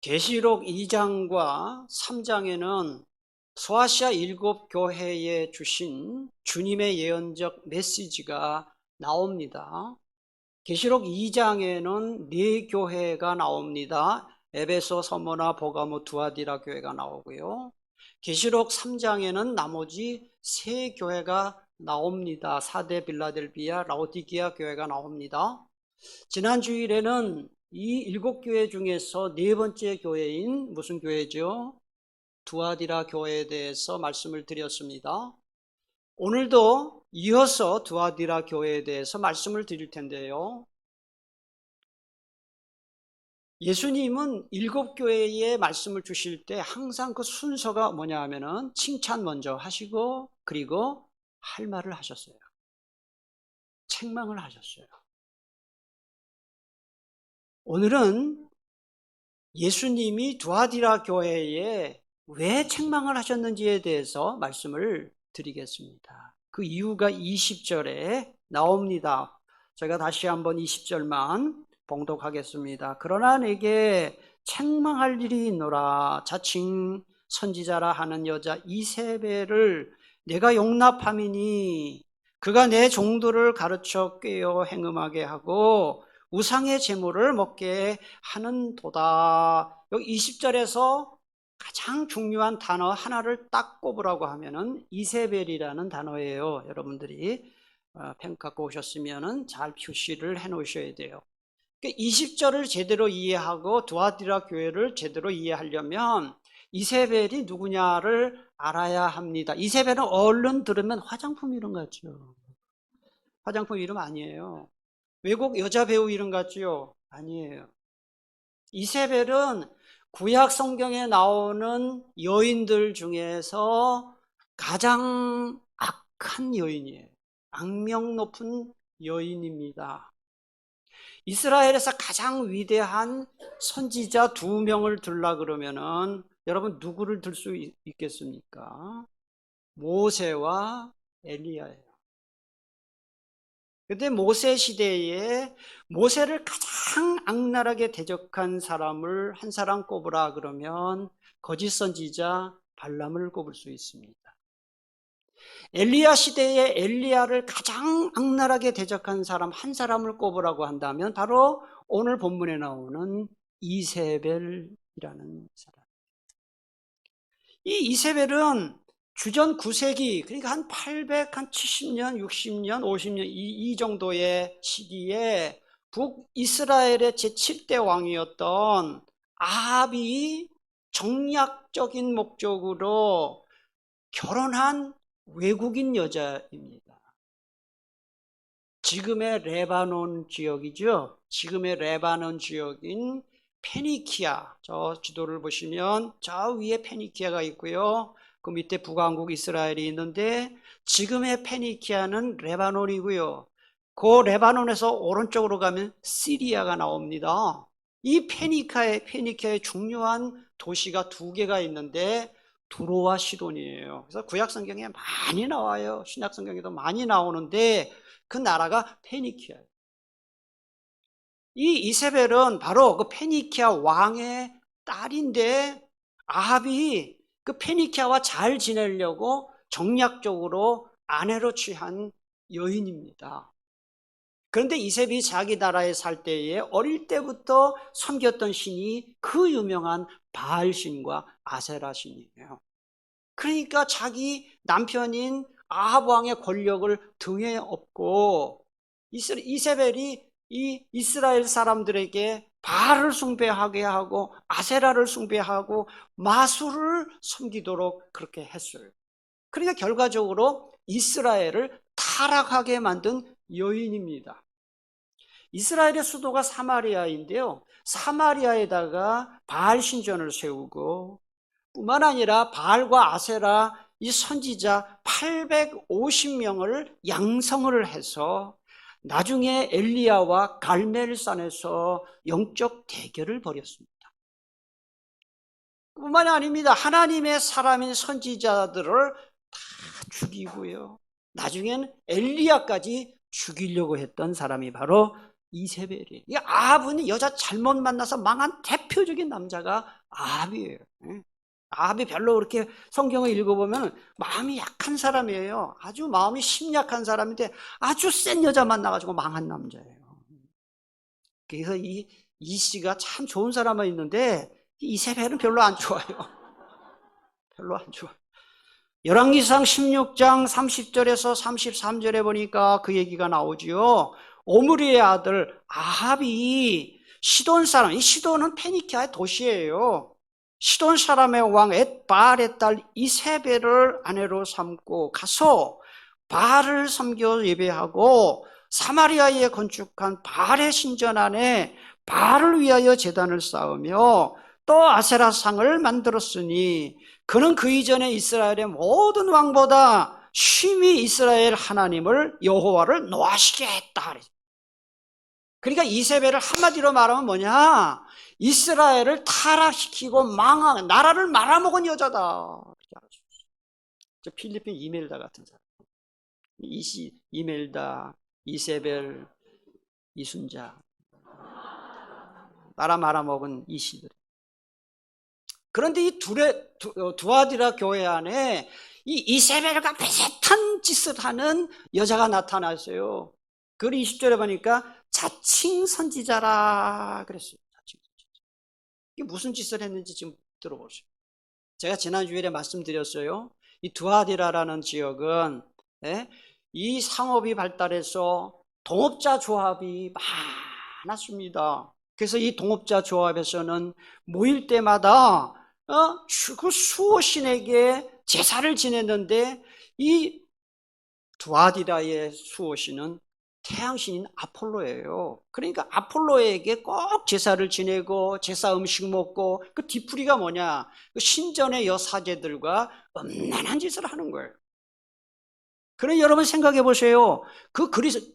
계시록 2장과 3장에는 소아시아 7교회에 주신 주님의 예언적 메시지가 나옵니다. 계시록 2장에는 4교회가 나옵니다. 에베소, 서머나, 버가모, 두아디라 교회가 나오고요. 계시록 3장에는 나머지 3교회가 나옵니다. 사대, 빌라델비아, 라오디게아 교회가 나옵니다. 지난 주일에는 이 7교회 중에서 4번째 교회인 무슨 교회죠? 두아디라 교회에 대해서 말씀을 드렸습니다. 오늘도 이어서 두아디라 교회에 대해서 말씀을 드릴 텐데요. 예수님은 7교회에 말씀을 주실 때 항상 그 순서가 뭐냐 하면은 칭찬 먼저 하시고 그리고 할 말을 하셨어요. 책망을 하셨어요. 오늘은 예수님이 두아디라 교회에 왜 책망을 하셨는지에 대해서 말씀을 드리겠습니다. 그 이유가 20절에 나옵니다. 제가 다시 한번 20절만 봉독하겠습니다. 그러나 내게 책망할 일이 있노라. 자칭 선지자라 하는 여자 이세벨을 내가 용납함이니 그가 내 종들을 가르쳐 꾀어 행음하게 하고 우상의 제물을 먹게 하는도다. 여기 20절에서 가장 중요한 단어 하나를 딱 꼽으라고 하면은 이세벨이라는 단어예요. 여러분들이 펜 갖고 오셨으면은 잘 표시를 해 놓으셔야 돼요. 20절을 제대로 이해하고 두아디라 교회를 제대로 이해하려면 이세벨이 누구냐를 알아야 합니다. 이세벨은 얼른 들으면 화장품 이름 같죠. 화장품 이름 아니에요. 외국 여자 배우 이름 같지요? 아니에요. 이세벨은 구약 성경에 나오는 여인들 중에서 가장 악한 여인이에요. 악명 높은 여인입니다. 이스라엘에서 가장 위대한 선지자 2명을 들라 그러면은 여러분 누구를 들 수 있겠습니까? 모세와 엘리야예요. 그런데 모세 시대에 모세를 가장 악랄하게 대적한 사람을 한 사람 꼽으라 그러면 거짓 선지자 발람을 꼽을 수 있습니다. 엘리야 시대에 엘리야를 가장 악랄하게 대적한 사람 한 사람을 꼽으라고 한다면 바로 오늘 본문에 나오는 이세벨이라는 사람. 이 이세벨은 주전 9세기, 그러니까 한 870년, 60년, 50년 이 정도의 시기에 북이스라엘의 제7대 왕이었던 아합이 정략적인 목적으로 결혼한 외국인 여자입니다. 지금의 레바논 지역이죠. 지금의 레바논 지역인 페니키아, 저 지도를 보시면 저 위에 페니키아가 있고요. 그 밑에 북왕국 이스라엘이 있는데 지금의 페니키아는 레바논이고요. 그 레바논에서 오른쪽으로 가면 시리아가 나옵니다. 이 페니키아의 중요한 도시가 2개가 있는데 두로와 시돈이에요. 그래서 구약 성경에 많이 나와요. 신약 성경에도 많이 나오는데 그 나라가 페니키아예요. 이 이세벨은 바로 그 페니키아 왕의 딸인데 아합이 그 페니키아와 잘 지내려고 정략적으로 아내로 취한 여인입니다. 그런데 이세벨이 자기 나라에 살 때에 어릴 때부터 섬겼던 신이 그 유명한 바알신과 아세라신이에요. 그러니까 자기 남편인 아합 왕의 권력을 등에 업고 이세벨이 이 이스라엘 사람들에게 바알을 숭배하게 하고 아세라를 숭배하고 마술을 섬기도록 그렇게 했어요. 그러니까 결과적으로 이스라엘을 타락하게 만든 여인입니다. 이스라엘의 수도가 사마리아인데요. 사마리아에다가 바알 신전을 세우고 뿐만 아니라 바알과 아세라 이 선지자 850명을 양성을 해서 나중에 엘리야와 갈멜산에서 영적 대결을 벌였습니다. 뿐만이 아닙니다. 하나님의 사람인 선지자들을 다 죽이고요. 나중엔 엘리야까지 죽이려고 했던 사람이 바로 이세벨이. 이 아합은 여자 잘못 만나서 망한 대표적인 남자가 아합이에요. 아합이 별로 그렇게 성경을 읽어보면 마음이 약한 사람이에요. 아주 마음이 심약한 사람인데 아주 센 여자 만나가지고 망한 남자예요. 그래서 이 씨가 참 좋은 사람은 있는데 이세벨은 별로 안 좋아요. 별로 안 좋아요. 열왕기상 16장 30절에서 33절에 보니까 그 얘기가 나오지요. 오므리의 아들 아합이 시돈 사람, 이 시돈은 페니키아의 도시예요. 시돈 사람의 왕 엣바알의 딸 이세벨을 아내로 삼고 가서 바알을 섬겨 예배하고 사마리아에 건축한 바알의 신전 안에 바알을 위하여 제단을 쌓으며 또 아세라상을 만들었으니 그는 그 이전에 이스라엘의 모든 왕보다 심히 이스라엘 하나님을 여호와를 노하시게 했다. 그러니까 이세벨을 한마디로 말하면 뭐냐? 이스라엘을 타락시키고 망한 나라를 말아먹은 여자다. 저 필리핀 이멜다 같은 사람. 이멜다, 이세벨, 이순자. 나라 말아먹은 이씨들. 그런데 이 두아디라 교회 안에 이 이세벨과 비슷한 짓을 하는 여자가 나타났어요. 그걸 20절에 보니까 자칭 선지자라 그랬어요. 자칭 선지자. 이게 무슨 짓을 했는지 지금 들어보세요. 제가 지난주에 말씀드렸어요. 이 두아디라라는 지역은 이 상업이 발달해서 동업자 조합이 많았습니다. 그래서 이 동업자 조합에서는 모일 때마다 그 수호신에게 제사를 지냈는데 이 두아디라의 수호신은 태양신인 아폴로예요. 그러니까 아폴로에게 꼭 제사를 지내고 제사 음식 먹고 그 뒤풀이가 뭐냐? 그 신전의 여사제들과 음란한 짓을 하는 거예요. 그럼 여러분 생각해 보세요. 그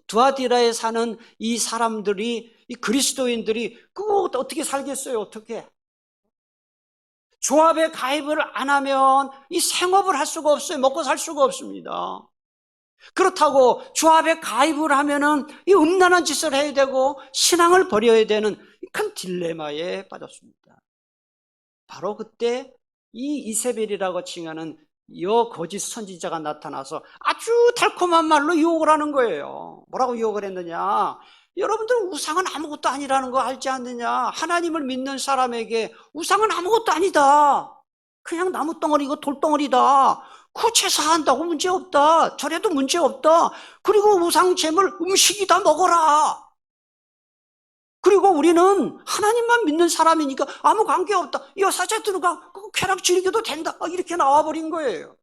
두아디라에 사는 이 사람들이, 이 그리스도인들이 그거 어떻게 살겠어요? 어떻게? 조합에 가입을 안 하면 이 생업을 할 수가 없어요. 먹고 살 수가 없습니다. 그렇다고 조합에 가입을 하면은 이 음란한 짓을 해야 되고 신앙을 버려야 되는 큰 딜레마에 빠졌습니다. 바로 그때 이 이세벨이라고 칭하는 거짓 선지자가 나타나서 아주 달콤한 말로 유혹을 하는 거예요. 뭐라고 유혹을 했느냐? 여러분들 우상은 아무것도 아니라는 거 알지 않느냐? 하나님을 믿는 사람에게 우상은 아무것도 아니다. 그냥 나무덩어리고 돌덩어리다. 그 제사한다고 문제없다. 저래도 문제없다. 그리고 우상 제물 음식이다 먹어라. 그리고 우리는 하나님만 믿는 사람이니까 아무 관계없다. 여사제들과 쾌락 즐겨도 된다. 이렇게 나와버린 거예요.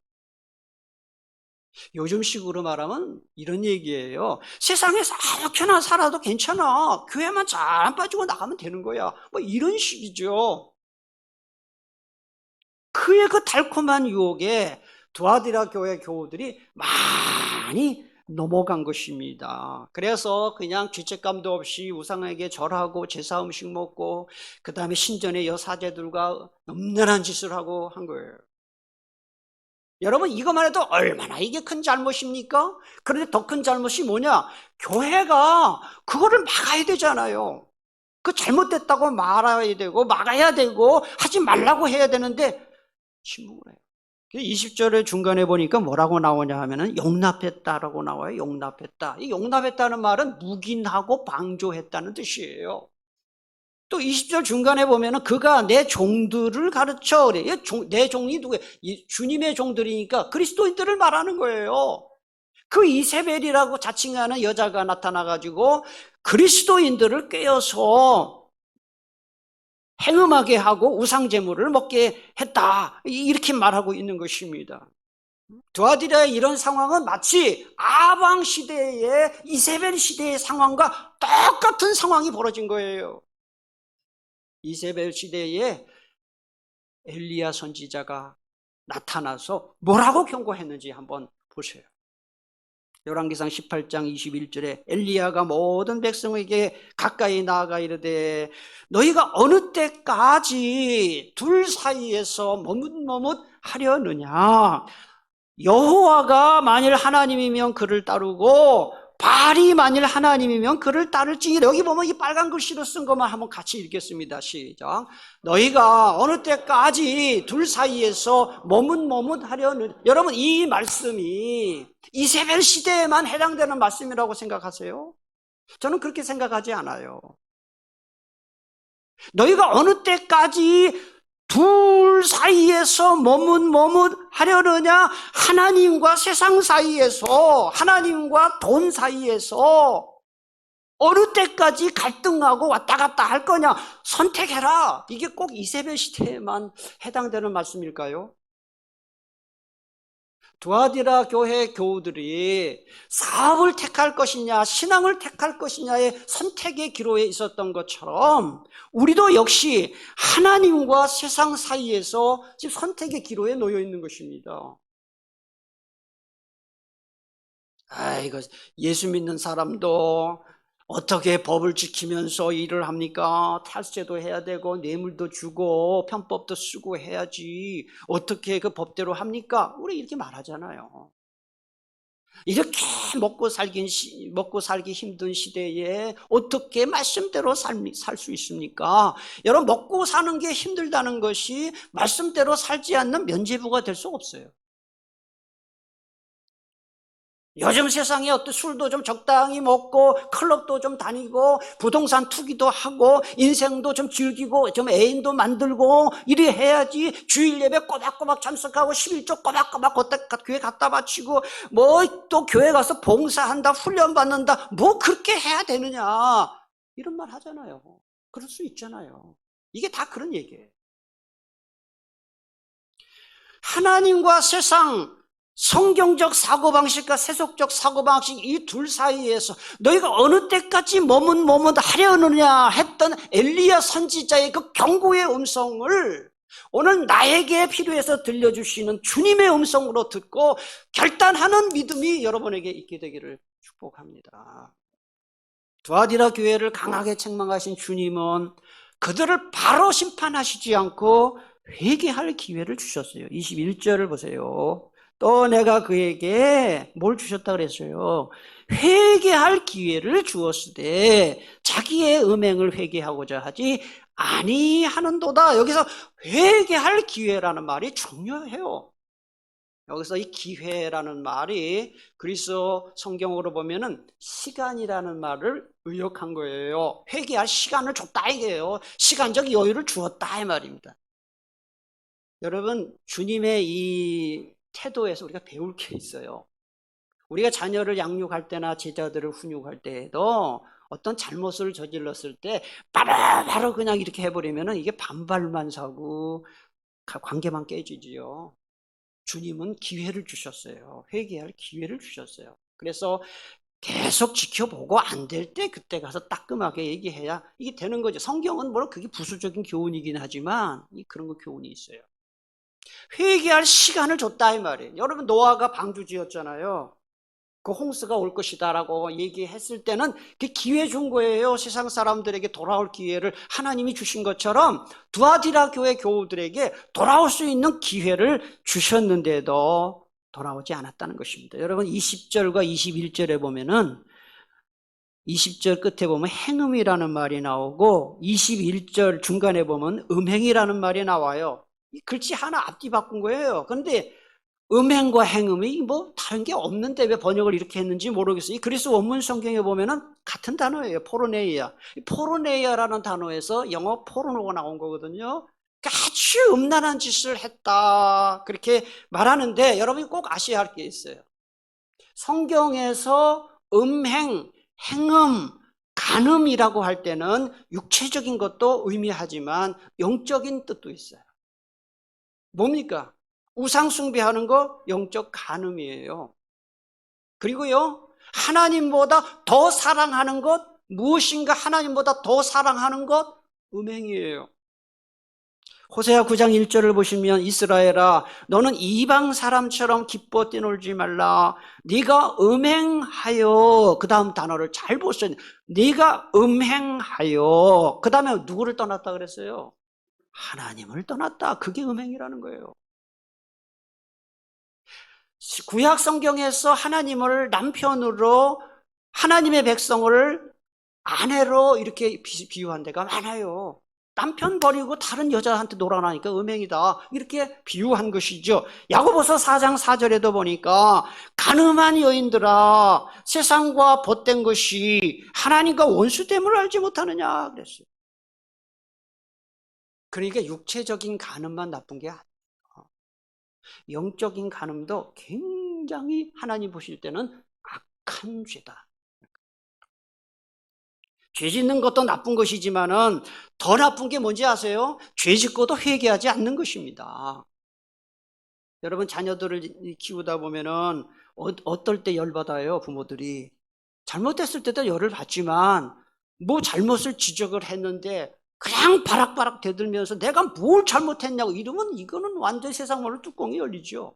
요즘식으로 말하면 이런 얘기예요. 세상에서 아무렇게나 살아도 괜찮아. 교회만 잘 안 빠지고 나가면 되는 거야. 뭐 이런 식이죠. 그의 그 달콤한 유혹에 두아디라 교회 교우들이 많이 넘어간 것입니다. 그래서 그냥 죄책감도 없이 우상에게 절하고 제사 음식 먹고 그 다음에 신전의 여사제들과 음란한 짓을 하고 한 거예요. 여러분 이것만 해도 얼마나 이게 큰 잘못입니까? 그런데 더 큰 잘못이 뭐냐? 교회가 그거를 막아야 되잖아요. 그 잘못됐다고 말아야 되고 막아야 되고 하지 말라고 해야 되는데 침묵을 해요. 20절의 중간에 보니까 뭐라고 나오냐 하면은 용납했다라고 나와요. 용납했다. 이 용납했다는 말은 묵인하고 방조했다는 뜻이에요. 또 20절 중간에 보면은 그가 내 종들을 가르쳐 그래. 내 종이 누구예요? 주님의 종들이니까 그리스도인들을 말하는 거예요. 그 이세벨이라고 자칭하는 여자가 나타나가지고 그리스도인들을 꿰어서 행음하게 하고 우상제물을 먹게 했다. 이렇게 말하고 있는 것입니다. 두아디라의 이런 상황은 마치 아방 시대의 이세벨 시대의 상황과 똑같은 상황이 벌어진 거예요. 이세벨 시대에 엘리야 선지자가 나타나서 뭐라고 경고했는지 한번 보세요. 열왕기상 18장 21절에 엘리야가 모든 백성에게 가까이 나아가 이르되 너희가 어느 때까지 둘 사이에서 머뭇머뭇하려느냐? 여호와가 만일 하나님이면 그를 따르고 바알이 만일 하나님이면 그를 따를지니. 여기 보면 이 빨간 글씨로 쓴 것만 한번 같이 읽겠습니다. 시작. 너희가 어느 때까지 둘 사이에서 머뭇머뭇하려는. 여러분, 이 말씀이 이세벨 시대에만 해당되는 말씀이라고 생각하세요? 저는 그렇게 생각하지 않아요. 너희가 어느 때까지 둘 사이에서 머뭇머뭇하려느냐? 하나님과 세상 사이에서, 하나님과 돈 사이에서 어느 때까지 갈등하고 왔다 갔다 할 거냐? 선택해라. 이게 꼭 이세벨 시대에만 해당되는 말씀일까요? 두아디라 교회 교우들이 사업을 택할 것이냐, 신앙을 택할 것이냐의 선택의 기로에 있었던 것처럼 우리도 역시 하나님과 세상 사이에서 지금 선택의 기로에 놓여 있는 것입니다. 이거 예수 믿는 사람도 어떻게 법을 지키면서 일을 합니까? 탈세도 해야 되고 뇌물도 주고 편법도 쓰고 해야지 어떻게 그 법대로 합니까? 우리 이렇게 말하잖아요. 이렇게 먹고 살기 힘든 시대에 어떻게 말씀대로 살 수 있습니까? 여러분, 먹고 사는 게 힘들다는 것이 말씀대로 살지 않는 면죄부가 될 수 없어요. 요즘 세상에 어떤 술도 좀 적당히 먹고 클럽도 좀 다니고 부동산 투기도 하고 인생도 좀 즐기고 좀 애인도 만들고 이래 해야지. 주일 예배 꼬박꼬박 참석하고 11조 꼬박꼬박 교회 갖다 바치고 뭐 또 교회 가서 봉사한다, 훈련 받는다, 뭐 그렇게 해야 되느냐, 이런 말 하잖아요. 그럴 수 있잖아요. 이게 다 그런 얘기예요. 하나님과 세상, 성경적 사고방식과 세속적 사고방식, 이 둘 사이에서 너희가 어느 때까지 머뭇머뭇하려느냐 했던 엘리야 선지자의 그 경고의 음성을 오늘 나에게 필요해서 들려주시는 주님의 음성으로 듣고 결단하는 믿음이 여러분에게 있게 되기를 축복합니다. 두아디라 교회를 강하게 책망하신 주님은 그들을 바로 심판하시지 않고 회개할 기회를 주셨어요. 21절을 보세요. 또 내가 그에게 뭘 주셨다 그랬어요? 회개할 기회를 주었으되 자기의 음행을 회개하고자 하지 아니하는도다. 여기서 회개할 기회라는 말이 중요해요. 여기서 이 기회라는 말이 그리스어 성경으로 보면은 시간이라는 말을 의역한 거예요. 회개할 시간을 줬다 이게요. 시간적 여유를 주었다 이 말입니다. 여러분, 주님의 이 태도에서 우리가 배울 게 있어요. 우리가 자녀를 양육할 때나 제자들을 훈육할 때에도 어떤 잘못을 저질렀을 때 바로 그냥 이렇게 해버리면 이게 반발만 사고 관계만 깨지지요. 주님은 기회를 주셨어요. 회개할 기회를 주셨어요. 그래서 계속 지켜보고 안 될 때 그때 가서 따끔하게 얘기해야 이게 되는 거죠. 성경은 물론 그게 부수적인 교훈이긴 하지만 그런 거 교훈이 있어요. 회개할 시간을 줬다 이 말이에요. 여러분, 노아가 방주 지었잖아요. 그 홍수가 올 것이다라고 얘기했을 때는 그 기회 준 거예요. 세상 사람들에게 돌아올 기회를 하나님이 주신 것처럼 두아디라 교회 교우들에게 돌아올 수 있는 기회를 주셨는데도 돌아오지 않았다는 것입니다. 여러분, 20절과 21절에 보면은 20절 끝에 보면 행음이라는 말이 나오고 21절 중간에 보면 음행이라는 말이 나와요. 이 글씨 하나 앞뒤 바꾼 거예요. 그런데 음행과 행음이 뭐 다른 게 없는데 왜 번역을 이렇게 했는지 모르겠어요. 이 그리스 원문 성경에 보면은 같은 단어예요. 포르네이아. 포르네이아라는 단어에서 영어 포르노가 나온 거거든요. 그러니까 아주 음란한 짓을 했다 그렇게 말하는데 여러분이 꼭 아셔야 할 게 있어요. 성경에서 음행, 행음, 간음이라고 할 때는 육체적인 것도 의미하지만 영적인 뜻도 있어요. 뭡니까? 우상 숭배하는 거 영적 간음이에요. 그리고요, 하나님보다 더 사랑하는 것, 무엇인가 하나님보다 더 사랑하는 것, 음행이에요. 호세아 9장 1절을 보시면 이스라엘아 너는 이방 사람처럼 기뻐 뛰놀지 말라. 네가 음행하여, 그 다음 단어를 잘 보세요. 네가 음행하여, 그 다음에 누구를 떠났다 그랬어요? 하나님을 떠났다. 그게 음행이라는 거예요. 구약 성경에서 하나님을 남편으로 하나님의 백성을 아내로 이렇게 비유한 데가 많아요. 남편 버리고 다른 여자한테 놀아나니까 음행이다, 이렇게 비유한 것이죠. 야고보서 4장 4절에도 보니까 가늠한 여인들아, 세상과 벗된 것이 하나님과 원수됨을 알지 못하느냐 그랬어요. 그러니까 육체적인 간음만 나쁜 게 아니에요. 영적인 간음도 굉장히 하나님 보실 때는 악한 죄다. 죄 짓는 것도 나쁜 것이지만은 더 나쁜 게 뭔지 아세요? 죄 짓고도 회개하지 않는 것입니다. 여러분, 자녀들을 키우다 보면은 어떨 때 열받아요, 부모들이. 잘못했을 때도 열을 받지만 뭐 잘못을 지적을 했는데 그냥 바락바락 대들면서 내가 뭘 잘못했냐고 이러면 이거는 완전 세상 말로 뚜껑이 열리죠.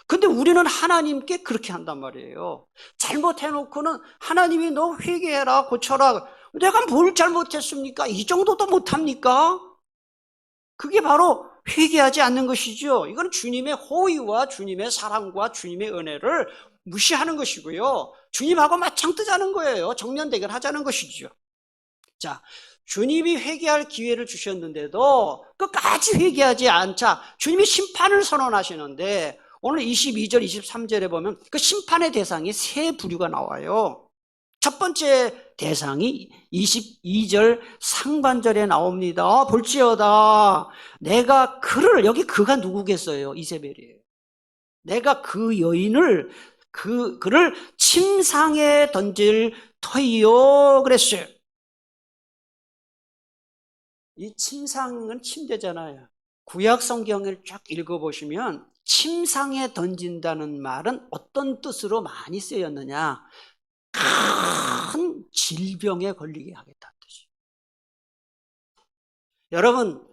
근데 우리는 하나님께 그렇게 한단 말이에요. 잘못해놓고는 하나님이 너 회개해라, 고쳐라. 내가 뭘 잘못했습니까? 이 정도도 못합니까? 그게 바로 회개하지 않는 것이죠. 이건 주님의 호의와 주님의 사랑과 주님의 은혜를 무시하는 것이고요. 주님하고 맞짱 뜨자는 거예요. 정면 대결하자는 것이죠. 자, 주님이 회개할 기회를 주셨는데도 끝까지 회개하지 않자 주님이 심판을 선언하시는데, 오늘 22절, 23절에 보면 그 심판의 대상이 세 부류가 나와요. 첫 번째 대상이 22절 상반절에 나옵니다. 볼지어다 내가 그를, 여기 그가 누구겠어요? 이세벨이에요. 내가 그 여인을, 그를 침상에 던질 터이요 그랬어요. 이 침상은 침대잖아요. 구약 성경을 쫙 읽어보시면 침상에 던진다는 말은 어떤 뜻으로 많이 쓰였느냐? 큰 질병에 걸리게 하겠다는 뜻이에요. 여러분,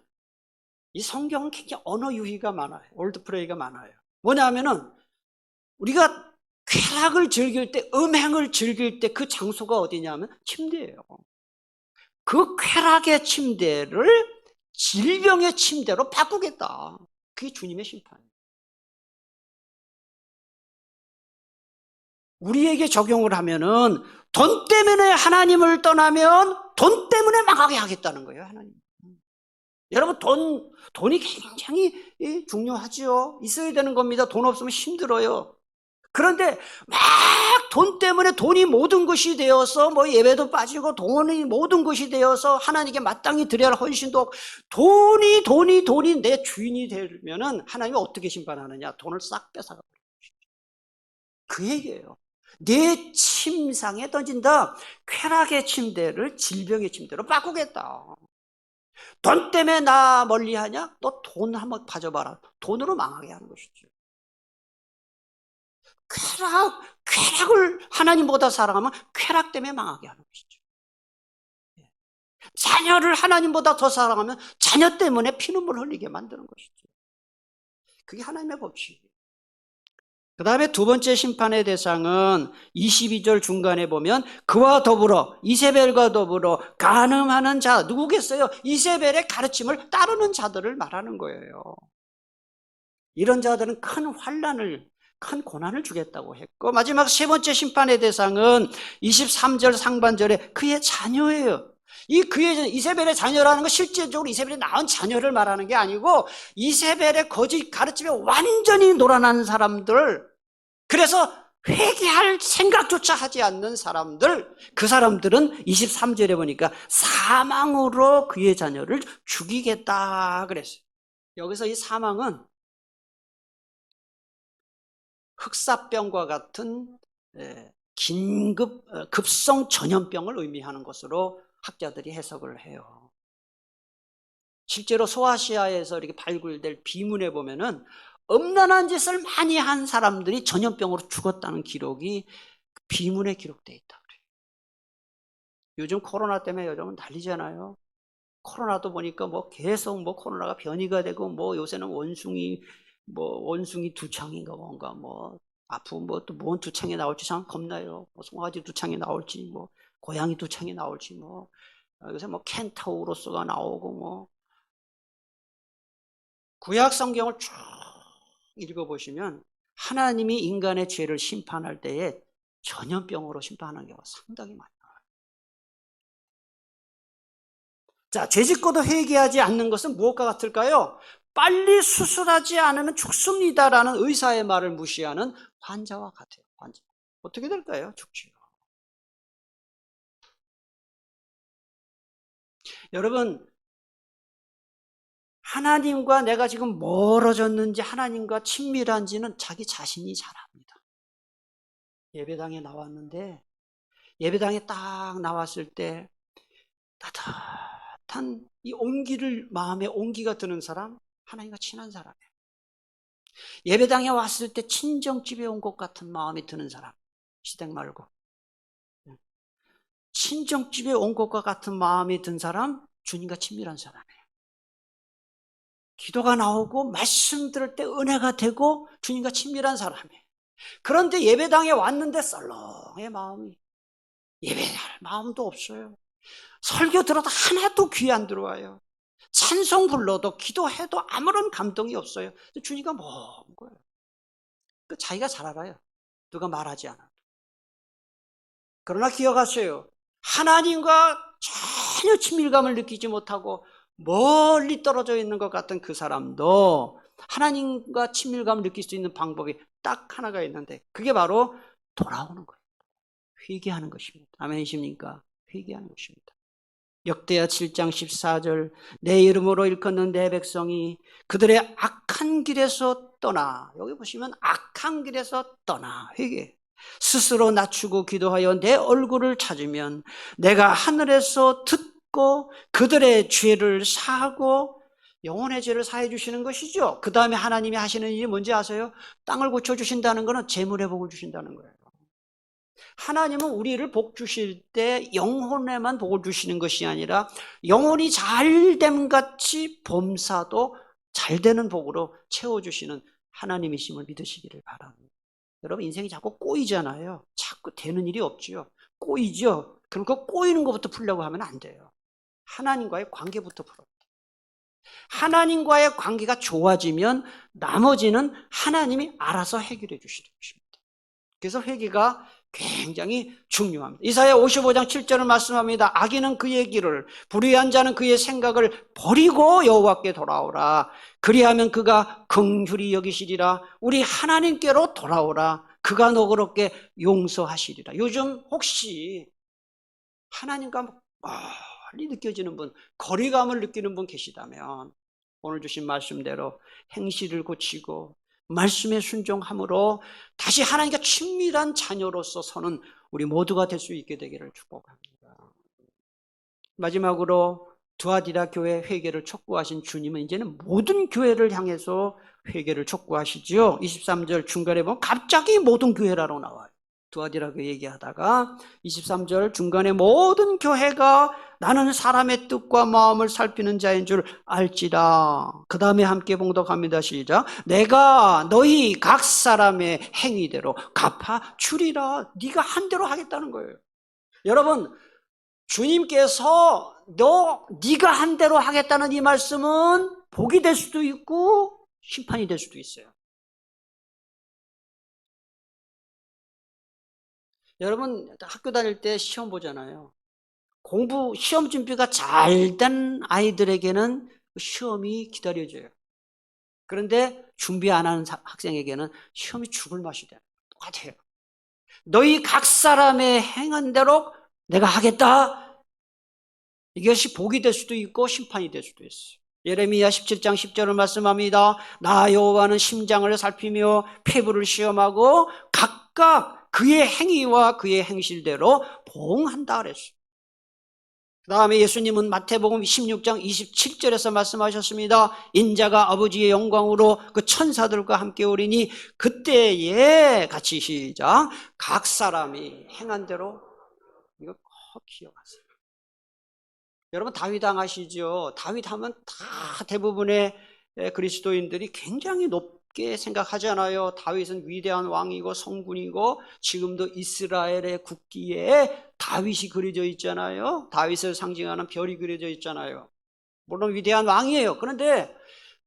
이 성경은 굉장히 언어 유희가 많아요. 올드프레이가 많아요. 뭐냐면은 우리가 쾌락을 즐길 때, 음행을 즐길 때 그 장소가 어디냐면 침대예요. 그 쾌락의 침대를 질병의 침대로 바꾸겠다. 그게 주님의 심판이에요. 우리에게 적용을 하면은 돈 때문에 하나님을 떠나면 돈 때문에 망하게 하겠다는 거예요, 하나님. 여러분, 돈이 굉장히 중요하죠. 있어야 되는 겁니다. 돈 없으면 힘들어요. 그런데 막 돈 때문에, 돈이 모든 것이 되어서 뭐 예배도 빠지고 돈이 모든 것이 되어서 하나님께 마땅히 드려야 할 헌신도, 돈이 내 주인이 되면은 하나님이 어떻게 심판하느냐? 돈을 싹 뺏어가 버려요. 그 얘기예요. 내 침상에 던진다. 쾌락의 침대를 질병의 침대로 바꾸겠다. 돈 때문에 나 멀리하냐? 너 돈 한번 가져봐라. 돈으로 망하게 하는 것이죠. 쾌락을 하나님보다 사랑하면 쾌락 때문에 망하게 하는 것이죠. 자녀를 하나님보다 더 사랑하면 자녀 때문에 피눈물 흘리게 만드는 것이죠. 그게 하나님의 법칙이에요. 그 다음에 두 번째 심판의 대상은 22절 중간에 보면 그와 더불어, 이세벨과 더불어 간음하는 자, 누구겠어요? 이세벨의 가르침을 따르는 자들을 말하는 거예요. 이런 자들은 큰 고난을 주겠다고 했고, 마지막 세 번째 심판의 대상은 23절 상반절에 그의 자녀예요. 이세벨의 자녀라는 건 실제적으로 이세벨이 낳은 자녀를 말하는 게 아니고 이세벨의 거짓 가르침에 완전히 놀아난 사람들, 그래서 회개할 생각조차 하지 않는 사람들, 그 사람들은 23절에 보니까 사망으로 그의 자녀를 죽이겠다 그랬어요. 여기서 이 사망은 흑사병과 같은 급성 전염병을 의미하는 것으로 학자들이 해석을 해요. 실제로 소아시아에서 이렇게 발굴될 비문에 보면은 음란한 짓을 많이 한 사람들이 전염병으로 죽었다는 기록이 비문에 기록되어 있다 그래요. 요즘 코로나 때문에 요즘은 난리잖아요. 코로나도 보니까 뭐 계속 뭐 코로나가 변이가 되고, 뭐 요새는 원숭이 두창인가 뭔가 뭐 아프면 뭐 또 뭔 두창이 나올지 참 겁나요. 뭐 송아지 두창이 나올지, 뭐 고양이 두창이 나올지, 뭐 요새 뭐 켄타우로스가 나오고, 뭐 구약 성경을 쭉 읽어보시면 하나님이 인간의 죄를 심판할 때에 전염병으로 심판하는 경우가 상당히 많아요. 자, 죄짓고도 회개하지 않는 것은 무엇과 같을까요? 빨리 수술하지 않으면 죽습니다라는 의사의 말을 무시하는 환자와 같아요. 환자. 어떻게 될까요? 죽지요. 여러분, 하나님과 내가 지금 멀어졌는지 하나님과 친밀한지는 자기 자신이 잘 압니다. 예배당에 나왔는데 예배당에 딱 나왔을 때 따뜻한 이 온기를 마음에 온기가 드는 사람, 하나님과 친한 사람이에요. 예배당에 왔을 때 친정집에 온 것 같은 마음이 드는 사람, 시댁 말고 친정집에 온 것과 같은 마음이 든 사람, 주님과 친밀한 사람이에요. 기도가 나오고 말씀 들을 때 은혜가 되고 주님과 친밀한 사람이에요. 그런데 예배당에 왔는데 썰렁해 마음이. 예배할 마음도 없어요. 설교 들어도 하나도 귀 안 들어와요. 찬송 불러도 기도해도 아무런 감동이 없어요. 주님과 먼 거예요. 자기가 잘 알아요. 누가 말하지 않아도. 그러나 기억하세요. 하나님과 전혀 친밀감을 느끼지 못하고 멀리 떨어져 있는 것 같은 그 사람도 하나님과 친밀감을 느낄 수 있는 방법이 딱 하나가 있는데 그게 바로 돌아오는 거예요. 회개하는 것입니다. 아멘이십니까? 회개하는 것입니다. 역대하 7장 14절 내 이름으로 일컫는 내 백성이 그들의 악한 길에서 떠나, 여기 보시면 악한 길에서 떠나 회개, 스스로 낮추고 기도하여 내 얼굴을 찾으면 내가 하늘에서 듣고 그들의 죄를 사하고, 영혼의 죄를 사해 주시는 것이죠. 그 다음에 하나님이 하시는 일이 뭔지 아세요? 땅을 고쳐주신다는 것은 재물의 복을 주신다는 거예요. 하나님은 우리를 복 주실 때 영혼에만 복을 주시는 것이 아니라 영혼이 잘됨 같이 범사도 잘되는 복으로 채워주시는 하나님이심을 믿으시기를 바랍니다. 여러분, 인생이 자꾸 꼬이잖아요. 자꾸 되는 일이 없지요. 꼬이죠. 그럼 그 꼬이는 것부터 풀려고 하면 안 돼요. 하나님과의 관계부터 풀어야 돼요. 하나님과의 관계가 좋아지면 나머지는 하나님이 알아서 해결해 주시는 것입니다. 그래서 회개가 굉장히 중요합니다. 이사야 55장 7절을 말씀합니다. 악인은 그의 길을, 불의한 자는 그의 생각을 버리고 여호와께 돌아오라. 그리하면 그가 긍휼히 여기시리라. 우리 하나님께로 돌아오라. 그가 너그럽게 용서하시리라. 요즘 혹시 하나님과 멀리 느껴지는 분, 거리감을 느끼는 분 계시다면 오늘 주신 말씀대로 행실을 고치고 말씀에 순종함으로 다시 하나님과 친밀한 자녀로서 서는 우리 모두가 될 수 있게 되기를 축복합니다. 마지막으로 두아디라 교회 회개를 촉구하신 주님은 이제는 모든 교회를 향해서 회개를 촉구하시죠. 23절 중간에 보면 갑자기 모든 교회라고 나와요. 두아디라고 얘기하다가 23절 중간에 모든 교회가 나는 사람의 뜻과 마음을 살피는 자인 줄 알지라. 그 다음에 함께 봉독합니다. 시작. 내가 너희 각 사람의 행위대로 갚아 주리라. 네가 한 대로 하겠다는 거예요. 여러분, 주님께서 네가 한 대로 하겠다는 이 말씀은 복이 될 수도 있고 심판이 될 수도 있어요. 여러분, 학교 다닐 때 시험 보잖아요. 시험 준비가 잘 된 아이들에게는 시험이 기다려져요. 그런데 준비 안 하는 학생에게는 시험이 죽을 맛이 돼요. 똑같아요. 너희 각 사람의 행한 대로 내가 하겠다. 이것이 복이 될 수도 있고 심판이 될 수도 있어요. 예레미야 17장 10절을 말씀합니다. 나 여호와는 심장을 살피며 폐부를 시험하고 각각 그의 행위와 그의 행실대로 보응한다 그랬어요. 그 다음에 예수님은 마태복음 16장 27절에서 말씀하셨습니다. 인자가 아버지의 영광으로 그 천사들과 함께 오리니 그때에 같이 시작. 각 사람이 행한 대로. 이거 꼭 기억하세요. 여러분, 다윗 왕 아시죠? 다윗 하면 다 대부분의 그리스도인들이 굉장히 높게 생각하잖아요. 다윗은 위대한 왕이고 성군이고 지금도 이스라엘의 국기에 다윗이 그려져 있잖아요. 다윗을 상징하는 별이 그려져 있잖아요. 물론 위대한 왕이에요. 그런데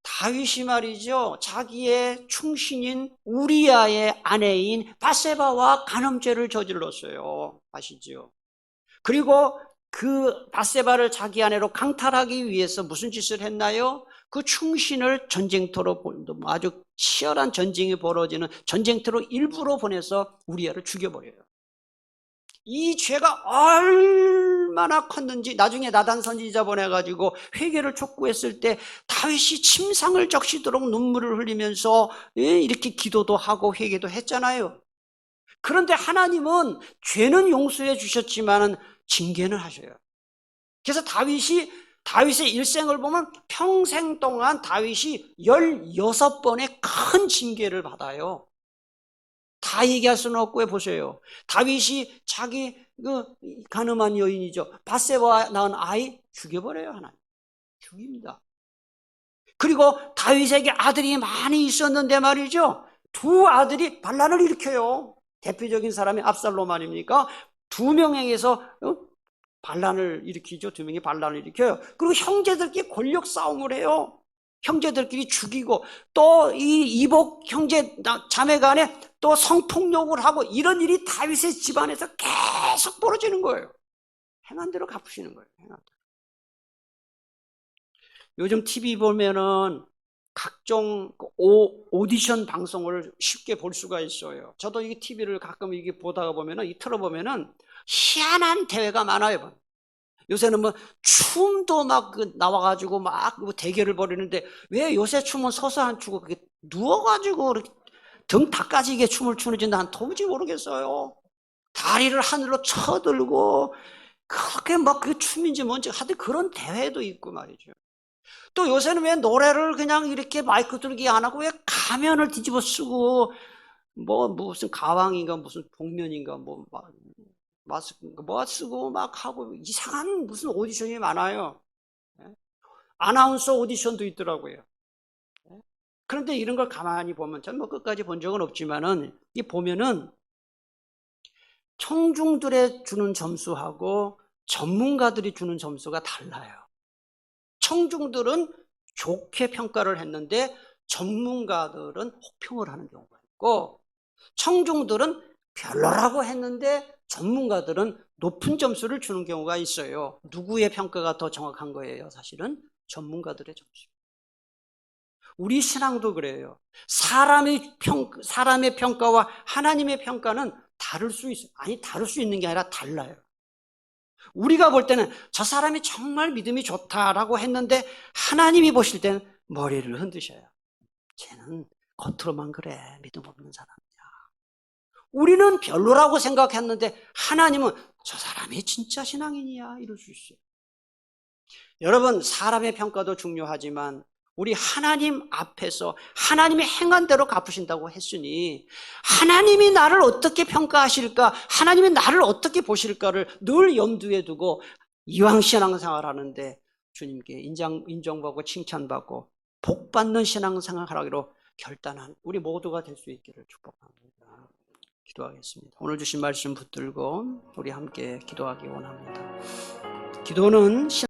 다윗이 말이죠, 자기의 충신인 우리아의 아내인 밧세바와 간음죄를 저질렀어요. 아시죠? 그리고 그 밧세바를 자기 아내로 강탈하기 위해서 무슨 짓을 했나요? 그 충신을 전쟁터로 아주 치열한 전쟁이 벌어지는 전쟁터로 일부러 보내서 우리아를 죽여버려요. 이 죄가 얼마나 컸는지 나중에 나단 선지자 보내가지고 회개를 촉구했을 때 다윗이 침상을 적시도록 눈물을 흘리면서 이렇게 기도도 하고 회개도 했잖아요. 그런데 하나님은 죄는 용서해 주셨지만 징계는 하셔요. 그래서 다윗의 일생을 보면 평생 동안 다윗이 16번의 큰 징계를 받아요. 다 얘기할 수는 없고요. 보세요. 다윗이 자기 그 가늠한 여인이죠, 밧세바와 낳은 아이 죽여버려요. 하나님 죽입니다. 그리고 다윗에게 아들이 많이 있었는데 말이죠, 두 아들이 반란을 일으켜요. 대표적인 사람이 압살롬 아닙니까? 두 명에게서 반란을 일으키죠. 두 명이 반란을 일으켜요. 그리고 형제들끼리 권력 싸움을 해요. 형제들끼리 죽이고, 또 이 이복 형제 자매 간에 또 성폭력을 하고, 이런 일이 다윗의 집안에서 계속 벌어지는 거예요. 행한 대로 갚으시는 거예요. 행한 대로. 요즘 TV 보면은 각종 오디션 방송을 쉽게 볼 수가 있어요. 저도 이 TV를 가끔 이게 보다가 보면은, 이 틀어보면은 희한한 대회가 많아요. 요새는 뭐 춤도 막 나와가지고 막 대결을 벌이는데, 왜 요새 춤은 서서 안 추고 그게 누워가지고 등 닦아지게 춤을 추는지 난 도무지 모르겠어요. 다리를 하늘로 쳐들고 그렇게 막 그 춤인지 뭔지 하여튼 그런 대회도 있고 말이죠. 또 요새는 왜 노래를 그냥 이렇게 마이크 들기 안 하고 왜 가면을 뒤집어 쓰고, 뭐 무슨 가왕인가 무슨 복면인가 뭐 마스크 뭐 쓰고 막 하고 이상한 무슨 오디션이 많아요. 아나운서 오디션도 있더라고요. 그런데 이런 걸 가만히 보면, 전 뭐 끝까지 본 적은 없지만은, 이 보면은 청중들의 주는 점수하고 전문가들이 주는 점수가 달라요. 청중들은 좋게 평가를 했는데 전문가들은 혹평을 하는 경우가 있고, 청중들은 별로라고 했는데 전문가들은 높은 점수를 주는 경우가 있어요. 누구의 평가가 더 정확한 거예요? 사실은 전문가들의 점수. 우리 신앙도 그래요. 사람의 평가와 하나님의 평가는 다를 수 있어요. 아니, 다를 수 있는 게 아니라 달라요. 우리가 볼 때는 저 사람이 정말 믿음이 좋다라고 했는데, 하나님이 보실 때는 머리를 흔드셔요. 쟤는 겉으로만 그래, 믿음 없는 사람이야. 우리는 별로라고 생각했는데 하나님은 저 사람이 진짜 신앙인이야, 이럴 수 있어요. 여러분, 사람의 평가도 중요하지만 우리 하나님 앞에서 하나님의 행한 대로 갚으신다고 했으니, 하나님이 나를 어떻게 평가하실까, 하나님이 나를 어떻게 보실까를 늘 염두에 두고 이왕 신앙생활 하는데 주님께 인정받고 칭찬받고 복받는 신앙생활 하기로 결단한 우리 모두가 될 수 있기를 축복합니다. 기도하겠습니다. 오늘 주신 말씀 붙들고 우리 함께 기도하기 원합니다. 기도는